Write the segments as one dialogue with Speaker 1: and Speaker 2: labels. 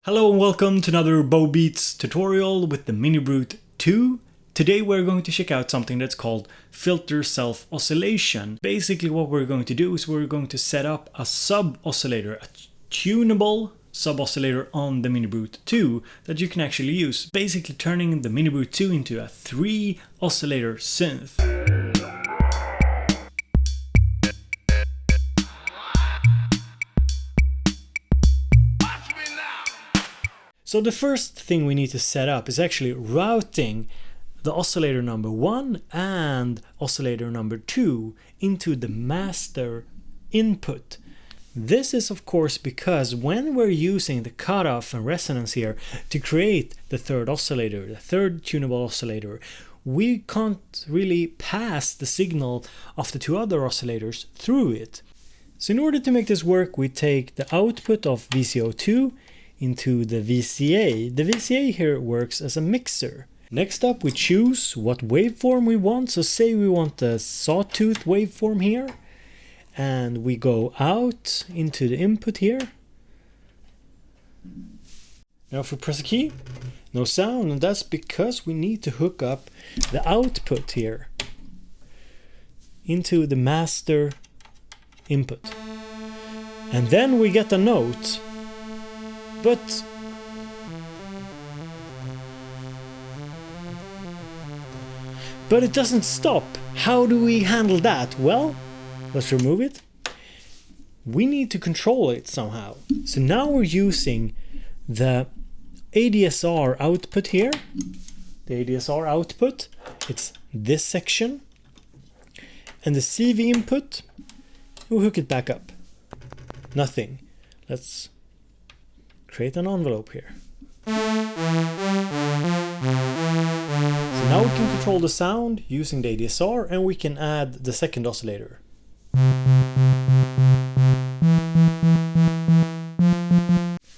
Speaker 1: Hello and welcome to another BoBeats tutorial with the MiniBrute 2. Today we're going to check out something that's called filter self-oscillation. Basically what we're going to do is we're going to set up a sub-oscillator, a tunable sub-oscillator on the MiniBrute 2 that you can actually use. Basically turning the MiniBrute 2 into a 3-oscillator synth. So the first thing we need to set up is actually routing the oscillator number 1 and oscillator number 2 into the master input. This is of course because when we're using the cutoff and resonance here to create the third oscillator, the third tunable oscillator, we can't really pass the signal of the two other oscillators through it. So in order to make this work, we take the output of VCO2 into the VCA. The VCA here works as a mixer. Next up, we choose what waveform we want. So say we want the sawtooth waveform here, and we go out into the input here. Now if we press a key, no sound, and that's because we need to hook up the output here into the master input. And then we get a note. But it doesn't stop. How do we handle that? Well, let's remove it. We need to control it somehow. So now we're using the ADSR output here. The ADSR output, it's this section. And the CV input, we'll hook it back up. Nothing. Let's create an envelope here. So now we can control the sound using the ADSR, and we can add the second oscillator.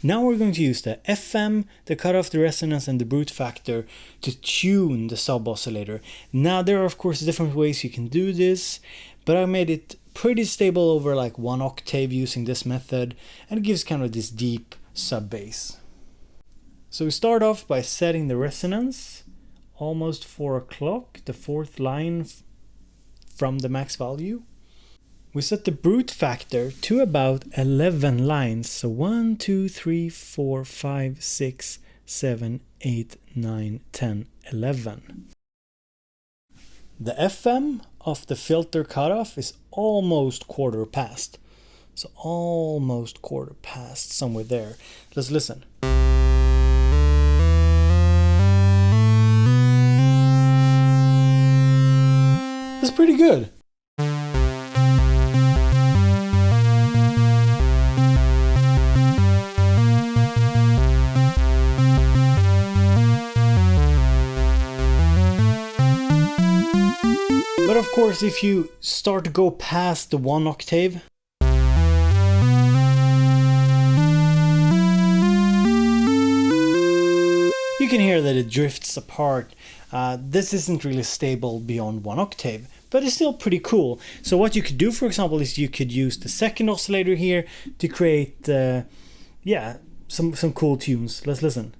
Speaker 1: Now we're going to use the FM, the cutoff, the resonance, and the brute factor to tune the sub-oscillator. Now there are of course different ways you can do this, but I made it pretty stable over like 1 octave using this method, and it gives kind of this deep sub-bass. So we start off by setting the resonance almost 4 o'clock, the 4th line from the max value. We set the brute factor to about 11 lines, so 1, 2, 3, 4, 5, 6, 7, 8, 9, 10, 11. The FM of the filter cutoff is almost quarter past. So almost quarter past, somewhere there. Let's listen. That's pretty good. But of course, if you start to go past the 1 octave, you can hear that it drifts apart. This isn't really stable beyond 1 octave, but it's still pretty cool. So what you could do, for example, is you could use the second oscillator here to create some cool tunes. Let's listen.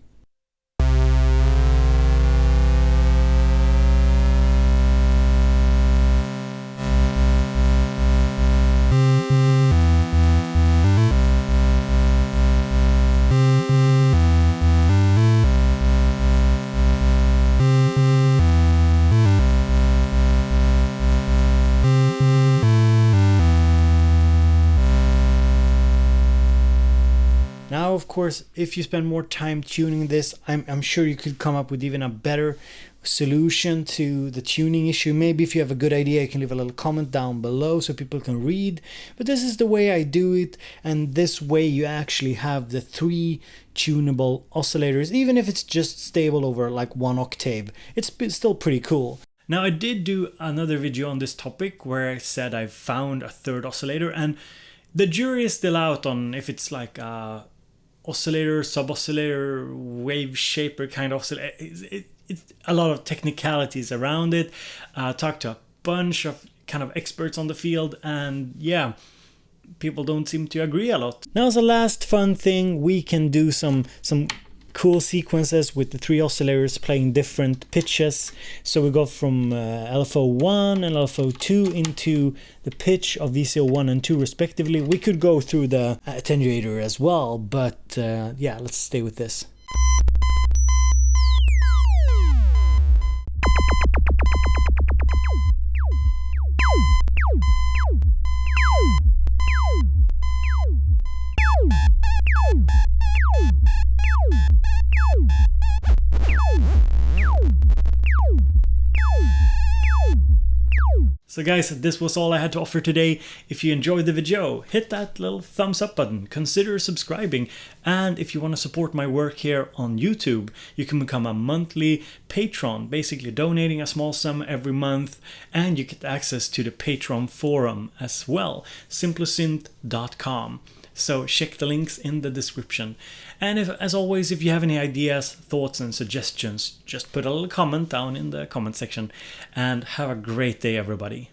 Speaker 1: Now, of course, if you spend more time tuning this, I'm sure you could come up with even a better solution to the tuning issue. Maybe if you have a good idea, you can leave a little comment down below so people can read. But this is the way I do it, and this way you actually have the 3 tunable oscillators, even if it's just stable over like 1 octave. It's still pretty cool. Now, I did do another video on this topic where I said I found a 3rd oscillator, and the jury is still out on if it's like a oscillator, sub-oscillator, wave shaper kind of oscillator. It's a lot of technicalities around it. Talked to a bunch of kind of experts on the field, and yeah, people don't seem to agree a lot. Now as a last fun thing, we can do some cool sequences with the 3 oscillators playing different pitches. So we go from LFO1 and LFO2 into the pitch of VCO1 and 2 respectively. We could go through the attenuator as well, but yeah, let's stay with this. So guys, this was all I had to offer today. If you enjoyed the video, hit that little thumbs up button, consider subscribing, and if you want to support my work here on YouTube, you can become a monthly patron, basically donating a small sum every month, and you get access to the Patreon forum as well, simplosynth.com. So check the links in the description. And as always, if you have any ideas, thoughts and suggestions, just put a little comment down in the comment section. And have a great day, everybody.